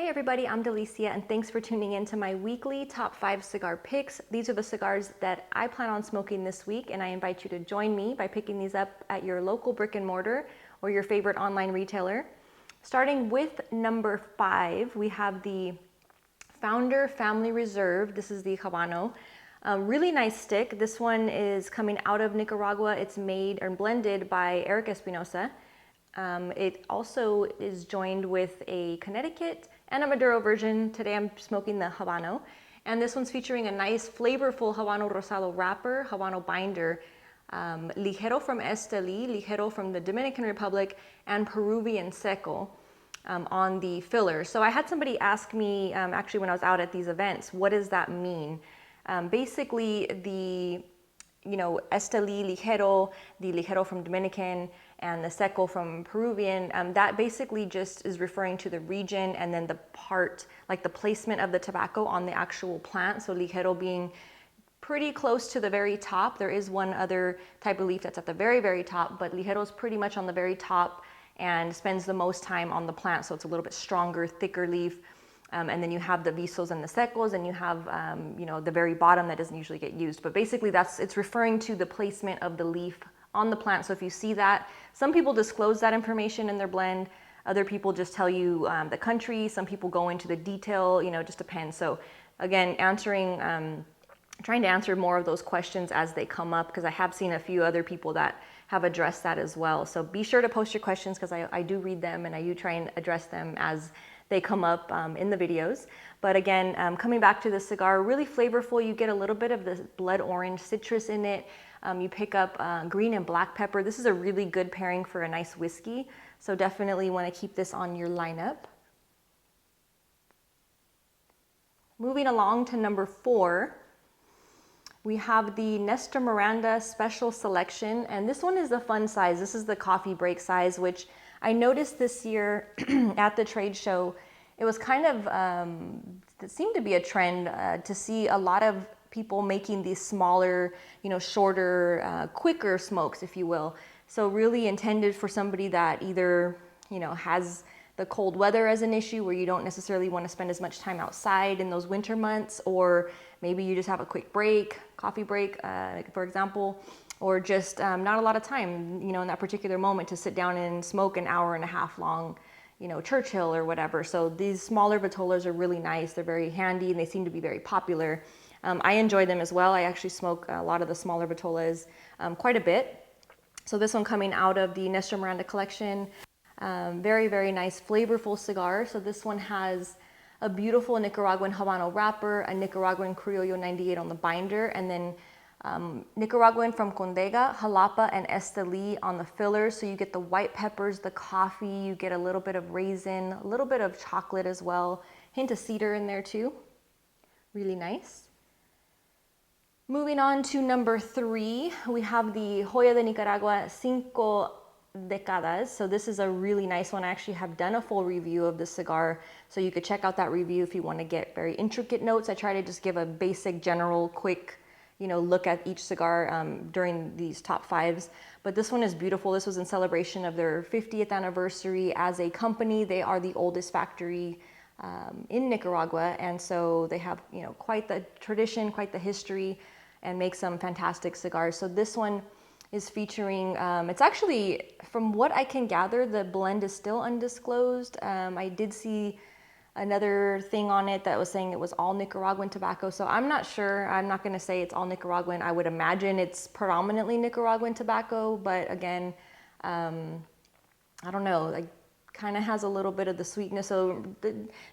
Hey everybody, I'm Delicia and thanks for tuning in to my weekly top 5 cigar picks. These are the cigars that I plan on smoking this week, and I invite you to join me by picking these up at your local brick and mortar or your favorite online retailer. Starting with number 5, we have the Founder Family Reserve. This is the Habano. Really nice stick. This one is coming out of Nicaragua. It's made or blended by Eric Espinosa. It also is joined with a Connecticut and a Maduro version. Today I'm smoking the Habano. And this one's featuring a nice flavorful Habano Rosado wrapper, Habano binder, Ligero from Esteli, Ligero from the Dominican Republic, and Peruvian Seco on the filler. So I had somebody ask me, actually when I was out at these events, what does that mean? Basically the Esteli Ligero, the Ligero from Dominican, and the Seco from Peruvian, that basically just is referring to the region and then the part, like the placement of the tobacco on the actual plant. So Ligero being pretty close to the very top. There is one other type of leaf that's at the very, very top, but Ligero is pretty much on the very top and spends the most time on the plant. So it's a little bit stronger, thicker leaf. And then you have the visos and the secos, and you have, the very bottom that doesn't usually get used. But basically it's referring to the placement of the leaf on the plant. So if you see that, some people disclose that information in their blend. Other people just tell you the country. Some people go into the detail, it just depends. So again, trying to answer more of those questions as they come up, because I have seen a few other people that have addressed that as well. So be sure to post your questions, because I do read them and I do try and address them as they come up in the videos. But again, coming back to the cigar, really flavorful. You get a little bit of the blood orange citrus in it. You pick up green and black pepper. This is a really good pairing for a nice whiskey. So definitely want to keep this on your lineup. Moving along to number 4, we have the Nestor Miranda Special Selection. And this one is the fun size. This is the coffee break size, which I noticed this year at the trade show. It was kind of, it seemed to be a trend to see a lot of people making these smaller, shorter, quicker smokes, if you will. So really intended for somebody that either, has the cold weather as an issue where you don't necessarily want to spend as much time outside in those winter months, or maybe you just have a quick break, coffee break, for example, or just not a lot of time, in that particular moment to sit down and smoke an hour and a half long, Churchill or whatever. So these smaller vitolas are really nice. They're very handy and they seem to be very popular. I enjoy them as well. I actually smoke a lot of the smaller vitolas quite a bit. So this one coming out of the Nestor Miranda collection, very, very nice, flavorful cigar. So this one has a beautiful Nicaraguan Habano wrapper, a Nicaraguan Criollo 98 on the binder, and then Nicaraguan from Condega, Jalapa, and Esteli on the filler. So you get the white peppers, the coffee, you get a little bit of raisin, a little bit of chocolate as well, hint of cedar in there too. Really nice. Moving on to number 3, we have the Joya de Nicaragua cinco decadas. So this is a really nice one. I actually have done a full review of the cigar, so you could check out that review if you want to get very intricate notes. I try to just give a basic, general, quick look at each cigar during these top 5s. But this one is beautiful. This was in celebration of their 50th anniversary as a company. They are the oldest factory in Nicaragua, and so they have quite the tradition, quite the history, and make some fantastic cigars. So this one is featuring, it's actually, from what I can gather, the blend is still undisclosed. I did see another thing on it that was saying it was all Nicaraguan tobacco. So I'm not sure. I'm not going to say it's all Nicaraguan. I would imagine it's predominantly Nicaraguan tobacco, but again, I don't know, like kind of has a little bit of the sweetness. So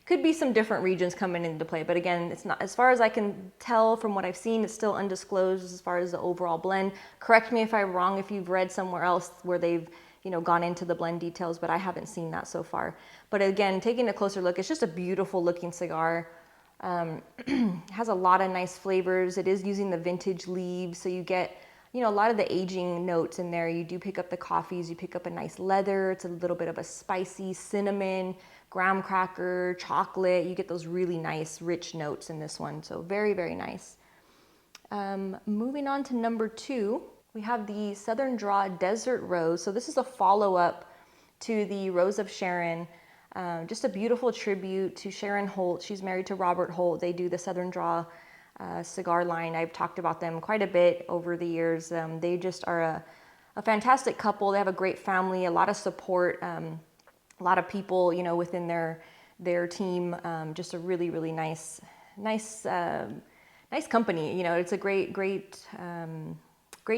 could be some different regions coming into play, but again, it's not, as far as I can tell from what I've seen, it's still undisclosed as far as the overall blend. Correct me if I'm wrong, if you've read somewhere else where they've gone into the blend details, but I haven't seen that so far. But again, taking a closer look, it's just a beautiful looking cigar. Has a lot of nice flavors. It is using the vintage leaves, so you get a lot of the aging notes in there. You do pick up the coffees, you pick up a nice leather. It's a little bit of a spicy cinnamon, graham cracker, chocolate. You get those really nice, rich notes in this one. So very, very nice. Moving on to number 2. We have the Southern Draw Desert Rose. So this is a follow-up to the Rose of Sharon. Just a beautiful tribute to Sharon Holt. She's married to Robert Holt. They do the Southern Draw cigar line. I've talked about them quite a bit over the years. They just are a fantastic couple. They have a great family, a lot of support, a lot of people, you know, within their team. Just a really, really nice company. You know, it's a great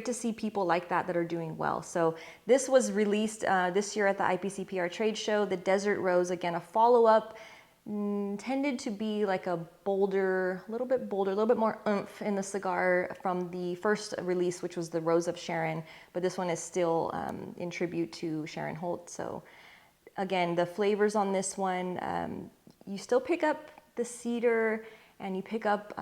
to see people like that are doing well. So this was released this year at the IPCPR trade show. The Desert Rose, again, a follow-up, tended to be like a little bit more oomph in the cigar from the first release, which was the Rose of Sharon, but this one is still in tribute to Sharon Holt. So again, the flavors on this one, you still pick up the cedar, and you pick up,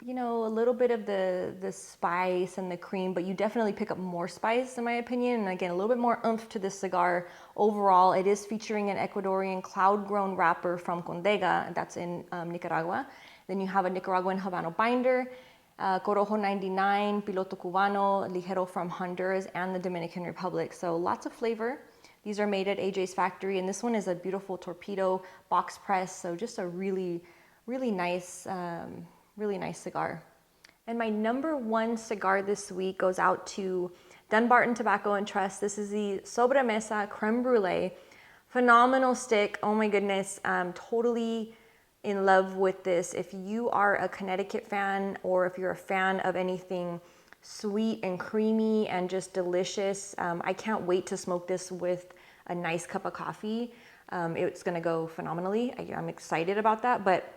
you know, a little bit of the spice and the cream, but you definitely pick up more spice, in my opinion. And again, a little bit more oomph to this cigar. Overall, it is featuring an Ecuadorian cloud-grown wrapper from Condega, that's in Nicaragua. Then you have a Nicaraguan Habano binder, Corojo 99, Piloto Cubano, Ligero from Honduras and the Dominican Republic. So lots of flavor. These are made at AJ's factory, and this one is a beautiful torpedo box press. So just a really nice cigar. And my number one cigar this week goes out to Dunbarton Tobacco and Trust. This is the Sobremesa Creme Brulee. Phenomenal stick. Oh my goodness. I'm totally in love with this. If you are a Connecticut fan, or if you're a fan of anything sweet and creamy and just delicious, I can't wait to smoke this with a nice cup of coffee. It's gonna go phenomenally. I'm excited about that, but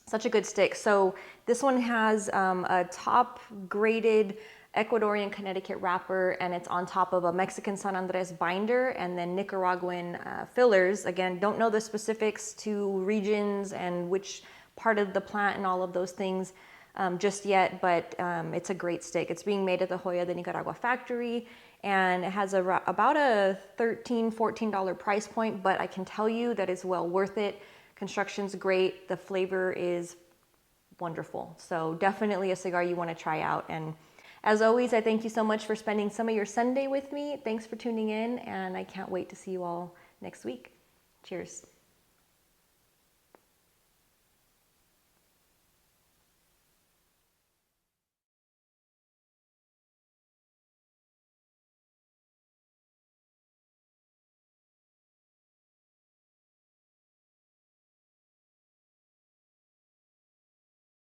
such a good stick. So this one has a top graded Ecuadorian Connecticut wrapper, and it's on top of a Mexican San Andres binder and then Nicaraguan fillers. Again, don't know the specifics to regions and which part of the plant and all of those things just yet, but it's a great stick. It's being made at the Joya de Nicaragua factory, and it has about a $13, $14 price point, but I can tell you that it's well worth it. Construction's great. The flavor is wonderful. So definitely a cigar you want to try out. And as always, I thank you so much for spending some of your Sunday with me. Thanks for tuning in, and I can't wait to see you all next week. Cheers.